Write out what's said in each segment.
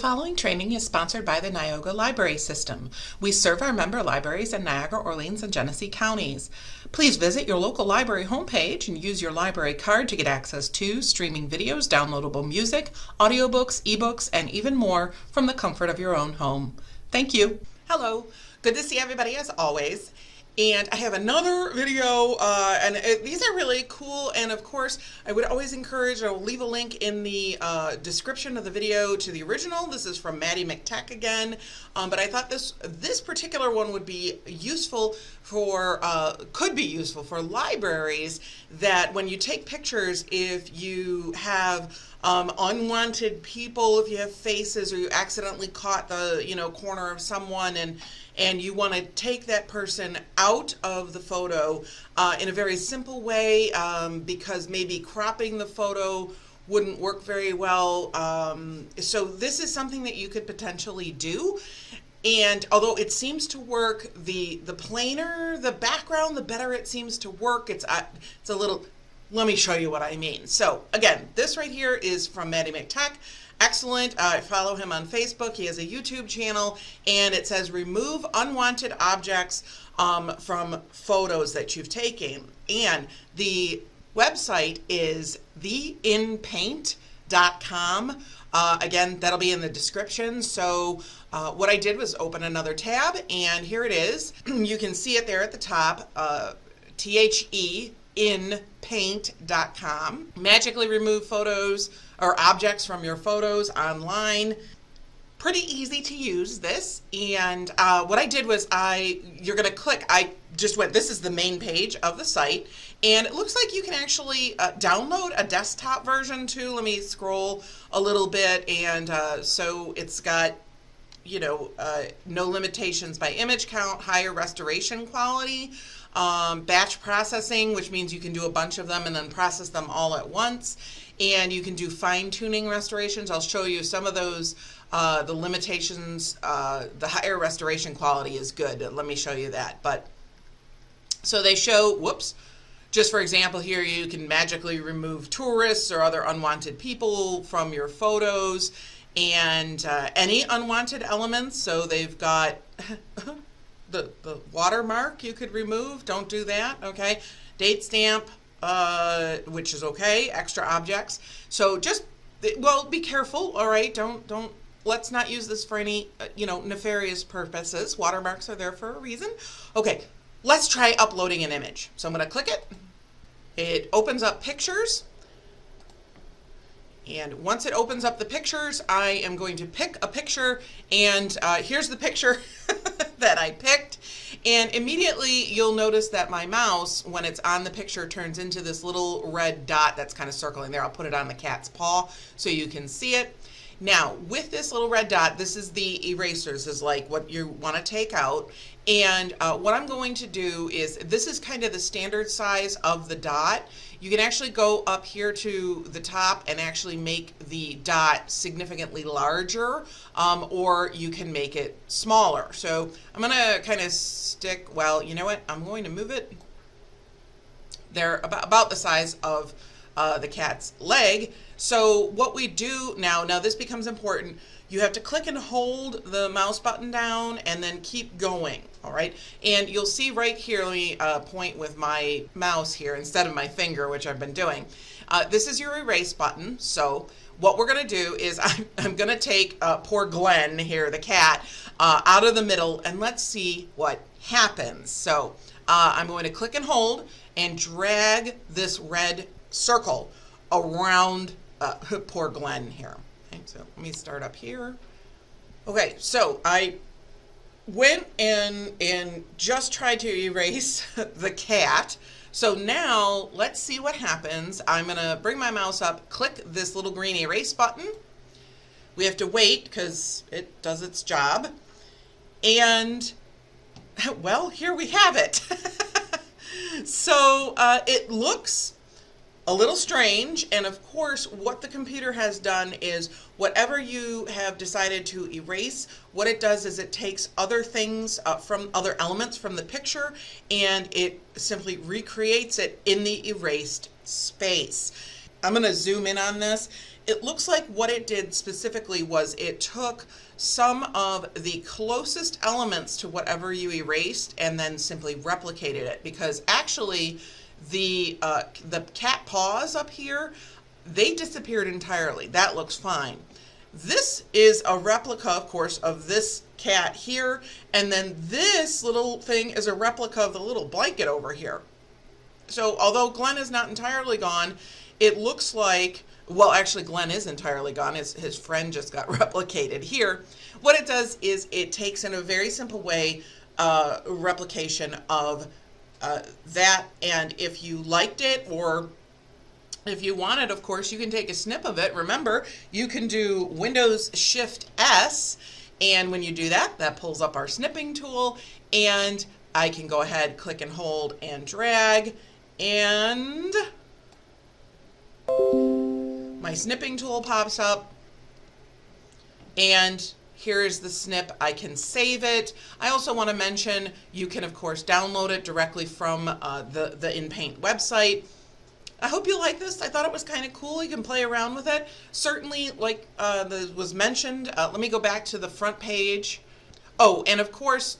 following training is sponsored by the Niagara Library System. We serve our member libraries in Niagara, Orleans, and Genesee counties. Please visit your local library homepage and use your library card to get access to streaming videos, downloadable music, audiobooks, ebooks, and even more from the comfort of your own home. Thank you. Hello. Good to see everybody as always. And I have another video, these are really cool, and of course, I would always encourage, I will leave a link in the description of the video to the original. This is from Maddie McTech again, but I thought this particular one would be useful for, could be useful for libraries, that when you take pictures, if you have unwanted people, if you have faces, or you accidentally caught the corner of someone, and you want to take that person out of the photo in a very simple way, because maybe cropping the photo wouldn't work very well. So this is something that you could potentially do. And although it seems to work, the plainer the background, the better it seems to work. It's a little, let me show you what I mean. So again, this right here is from Maddie McTech. Excellent. I follow him on Facebook. He has a YouTube channel, and it says remove unwanted objects from photos that you've taken. And the website is Theinpaint.com. Again, that'll be in the description. So what I did was open another tab, and here it is. You can see it there at the top, Theinpaint.com. Magically remove photos or objects from your photos online. Pretty easy to use this. And what I did was you're gonna click, I just went, this is the main page of the site, and it looks like you can actually download a desktop version too. Let me scroll a little bit, and so it's got no limitations by image count, higher restoration quality, batch processing, which means you can do a bunch of them and then process them all at once. And you can do fine-tuning restorations. I'll show you some of those, the limitations. The higher restoration quality is good. Let me show you that. But so they show, whoops, just for example here, you can magically remove tourists or other unwanted people from your photos, and any unwanted elements. So they've got the watermark you could remove. Don't do that, okay? Date stamp, which is okay. Extra objects. So just, well, be careful, all right? Don't, let's not use this for any, nefarious purposes. Watermarks are there for a reason. Okay, let's try uploading an image. So I'm going to click it. It opens up pictures. And once it opens up the pictures, I am going to pick a picture, and here's the picture that I picked. And immediately you'll notice that my mouse, when it's on the picture, turns into this little red dot that's kind of circling there. I'll put it on the cat's paw so you can see it. Now, with this little red dot, this is the erasers, this is like what you want to take out. And what I'm going to do is, this is kind of the standard size of the dot. You can actually go up here to the top and actually make the dot significantly larger, or you can make it smaller. So I'm going to kind of stick, well, you know what, I'm going to move it. They're about the size of the cat's leg. So what we do now this becomes important. You have to click and hold the mouse button down and then keep going, all right? And you'll see right here, let me point with my mouse here instead of my finger, which I've been doing. This is your erase button. So what we're gonna do is I'm gonna take poor Glenn here, the cat, out of the middle, and let's see what happens. So I'm going to click and hold and drag this red circle around poor Glenn here. Okay, so let me start up here. Okay, so I went and just tried to erase the cat. So now let's see what happens. I'm gonna bring my mouse up, click this little green erase button. We have to wait because it does its job. And well, here we have it. So it looks a little strange, and of course what the computer has done is whatever you have decided to erase, what it does is it takes other things from other elements from the picture, and it simply recreates it in the erased space. I'm going to zoom in on this. It looks like what it did specifically was it took some of the closest elements to whatever you erased and then simply replicated it, because actually the cat paws up here, they disappeared entirely. That looks fine. This is a replica, of course, of this cat here, and then this little thing is a replica of the little blanket over here. So although Glenn is not entirely gone, it looks like, well, actually Glenn is entirely gone. His friend just got replicated here. What it does is it takes, in a very simple way, replication of that, and if you liked it, or if you wanted, of course, you can take a snip of it. Remember, you can do Windows Shift S, and when you do that, that pulls up our snipping tool, and I can go ahead, click and hold and drag, and my snipping tool pops up, and here's the snip. I can save it. I also want to mention you can, of course, download it directly from the Theinpaint website. I hope you like this. I thought it was kind of cool. You can play around with it. Certainly, like was mentioned, let me go back to the front page. Oh, and of course,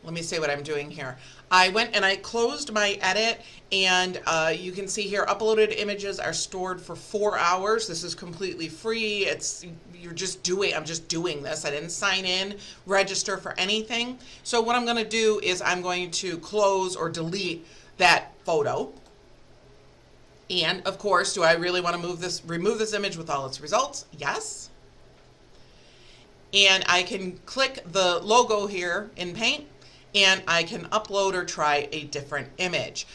let me say what I'm doing here. I went and I closed my edit, and you can see here uploaded images are stored for 4 hours. This is completely free. I'm just doing this. I didn't sign in, register for anything. So what I'm going to do is I'm going to close or delete that photo. And of course, do I really want to remove this image with all its results? Yes. And I can click the logo here in Paint, and I can upload or try a different image.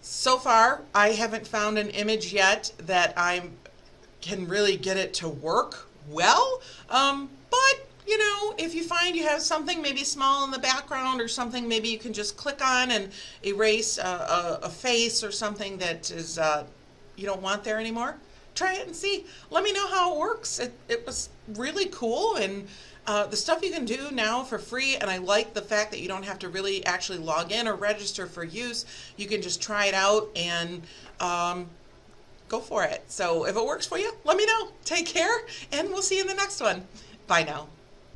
So far, I haven't found an image yet that I can really get it to work well, but you know, if you find you have something maybe small in the background or something maybe you can just click on and erase a face or something that is you don't want there anymore, try it and see. Let me know how it works. It was really cool, and the stuff you can do now for free, and I like the fact that you don't have to really actually log in or register for use. You can just try it out and go for it. So if it works for you, let me know. Take care, and we'll see you in the next one. Bye now.